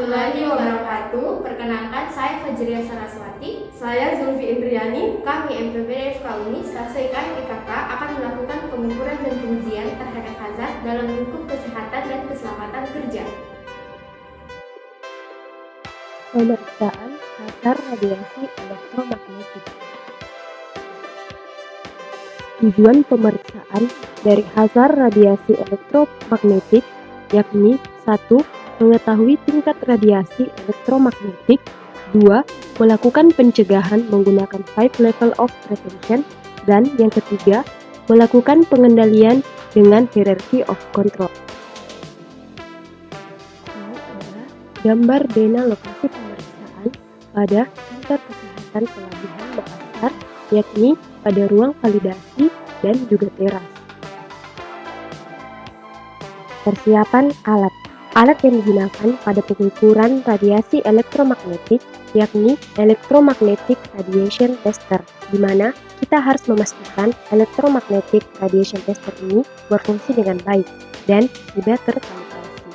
warahmatullahi wabarakatuh. Perkenalkan, saya Fajriya Saraswati. Saya Zulfi Indriani. Kami MPPD FK UNI Selesaikan IKK akan melakukan pengukuran dan pengujian terhadap hazard dalam lingkup kesehatan dan keselamatan kerja. Pemeriksaan hazard radiasi elektromagnetik. Tujuan pemeriksaan dari hazard radiasi elektromagnetik yakni 1. Mengetahui tingkat radiasi elektromagnetik. 2. Melakukan pencegahan menggunakan 5 level of prevention. Dan yang ketiga, melakukan pengendalian dengan hierarchy of control. Ini adalah gambar dena lokasi pemeriksaan pada kantor kesehatan Pelabuhan Makassar, yakni pada ruang validasi dan juga teras. Persiapan alat. Alat yang digunakan pada pengukuran radiasi elektromagnetik yakni Electromagnetic Radiation Tester, di mana kita harus memastikan Electromagnetic Radiation Tester ini berfungsi dengan baik dan sudah terkalibrasi.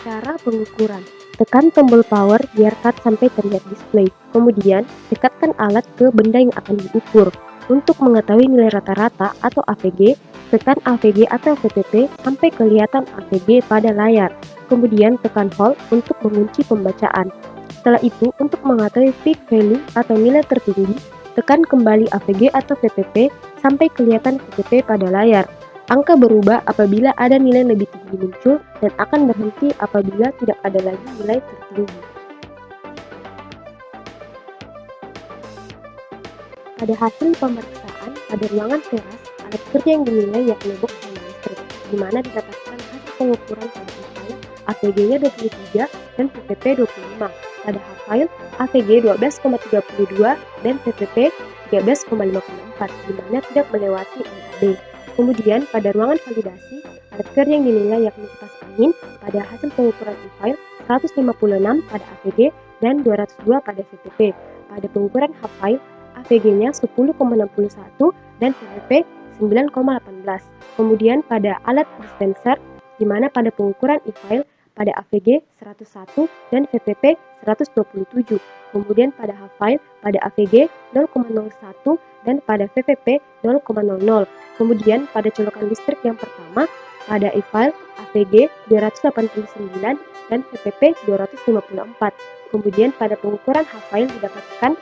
Cara pengukuran. Tekan tombol power biarkan sampai terlihat display. Kemudian, dekatkan alat ke benda yang akan diukur. Untuk mengetahui nilai rata-rata atau AVG, tekan AVG atau VPP sampai kelihatan AVG pada layar. Kemudian tekan Hold untuk mengunci pembacaan. Setelah itu, untuk mengetahui peak value atau nilai tertinggi, tekan kembali AVG atau VPP sampai kelihatan VPP pada layar. Angka berubah apabila ada nilai lebih tinggi muncul dan akan berhenti apabila tidak ada lagi nilai tertinggi. Pada hasil pemeriksaan pada ruangan teras, alat kerja yang dinilai yakni box sama listrik, di mana didapatkan hasil pengukuran pada file AVG-nya 23 dan VPP 25. Pada file AVG 12,32 dan VPP 13,54, di mana tidak melewati NAB. Kemudian pada ruangan validasi, alat kerja yang dinilai yakni kipas angin pada hasil pengukuran e-file 156 pada AVG dan 202 pada VPP. Pada pengukuran H-file, AVG-nya 10,61 dan VPP 9,18. Kemudian pada alat dispenser, di mana pada pengukuran e-file pada AVG 101 dan VPP 127. Kemudian pada H-file pada AVG 0,01 dan pada VPP 0,00. Kemudian pada colokan listrik yang pertama pada e-file AVG 289 dan VPP 254. Kemudian pada pengukuran H-file didapatkan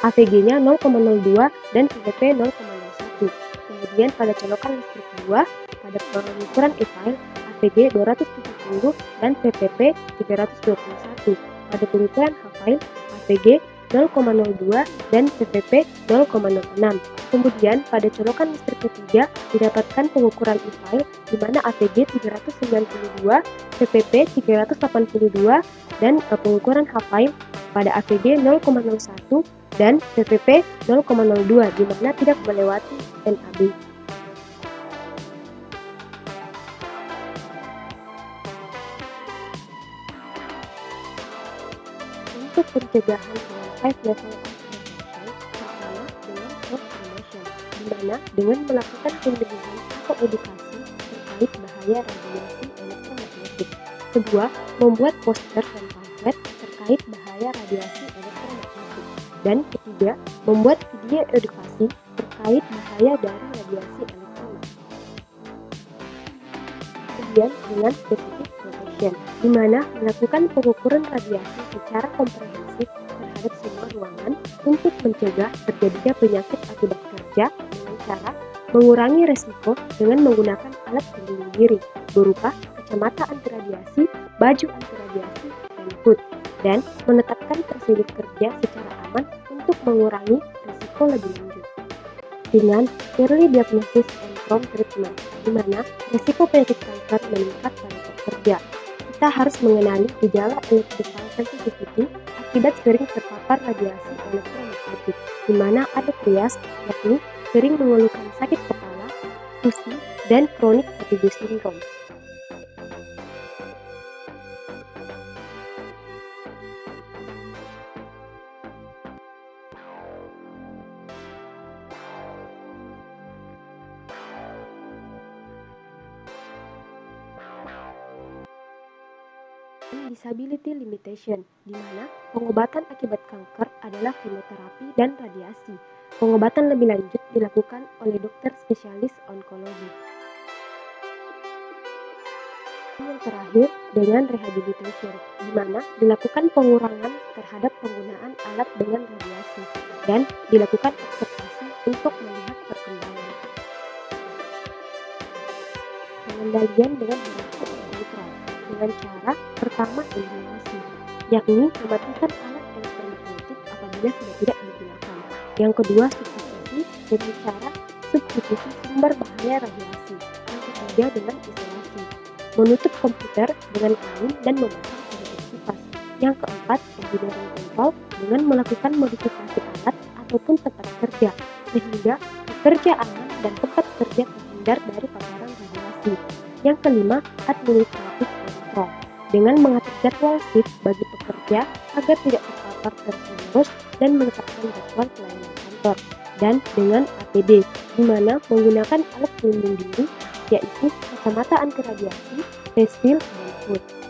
AVG-nya 0,02 dan VPP 0,01. Kemudian pada colokan listrik 2 pada pengukuran e-file AVG 270 dan VPP 321. Pada pengukuran H-file AVG 0,02 dan VPP 0,06. Kemudian pada colokan listrik ketiga didapatkan pengukuran e-file di mana AVG 392, VPP 382 dan pengukuran H-file pada AVG 0,01 dan VPP 0,02, di mana tidak melewati NAB. Untuk pencegahan dengan 5 level of prevention, pertama dengan cross-promotion, di mana dengan melakukan pembinaan atau edukasi terkait bahaya radiasi elektromagnetik. Kedua, membuat poster dan pamflet terkait bahaya radiasi elektromagnetik. Dan ketiga, membuat video edukasi terkait bahaya dari radiasi elektromagnetik. Kemudian dengan specific protection, di mana melakukan pengukuran radiasi secara komprehensif terhadap semua ruangan untuk mencegah terjadinya penyakit akibat kerja dengan cara mengurangi resiko dengan menggunakan alat pelindung diri berupa kacamata anti radiasi, baju anti radiasi, dan hood, dan menetapkan prosedur kerja secara aman untuk mengurangi risiko lebih lanjut. Dengan early diagnosis and prompt treatment, di mana risiko penyakit kanker meningkat pada pekerja. Kita harus mengenali gejala electrical sensitivity akibat sering terpapar radiasi elektromagnetik, di mana ada trias, yakni sering mengeluhkan sakit kepala, pusing, dan chronic fatigue syndrome. disability limitation, di mana pengobatan akibat kanker adalah kemoterapi dan radiasi. Pengobatan lebih lanjut dilakukan oleh dokter spesialis onkologi. Yang terakhir dengan rehabilitation, di mana dilakukan pengurangan terhadap penggunaan alat dengan radiasi dan dilakukan observasi untuk melihat perkembangan. Pengendalian dengan perilaku kontrol dengan cara pertama eliminasi, yakni mematikan alat elektromagnetik apabila sudah tidak digunakan. Yang kedua substitusi dengan cara substitusi sumber bahaya radiasi. Yang ketiga dengan isolasi, menutup komputer dengan kain dan memasang penutup kipas. Yang keempat engineering control dengan melakukan modifikasi alat ataupun tempat kerja sehingga pekerja aman dan tempat kerja terhindar dari paparan radiasi. Yang kelima, administratif control dengan mengatur jadwal shift bagi pekerja agar tidak terpapar terus-menerus dan menetapkan jadwal pelayanan kantor. Dan dengan APD, di mana menggunakan alat pelindung diri yaitu kacamata anti radiasi, face shield, dan hood.